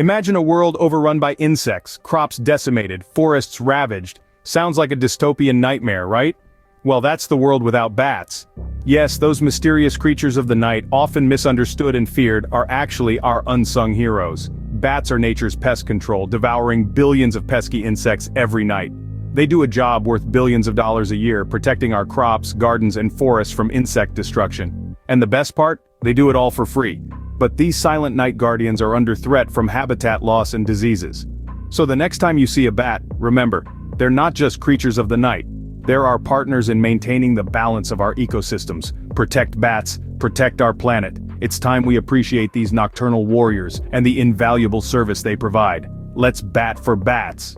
Imagine a world overrun by insects, crops decimated, forests ravaged. Sounds like a dystopian nightmare, right? Well, that's the world without bats. Yes, those mysterious creatures of the night, often misunderstood and feared, are actually our unsung heroes. Bats are nature's pest control, devouring billions of pesky insects every night. They do a job worth billions of dollars a year, protecting our crops, gardens, and forests from insect destruction. And the best part? They do it all for free. But these silent night guardians are under threat from habitat loss and diseases. So the next time you see a bat, remember, they're not just creatures of the night. They're our partners in maintaining the balance of our ecosystems. Protect bats, protect our planet. It's time we appreciate these nocturnal warriors and the invaluable service they provide. Let's bat for bats.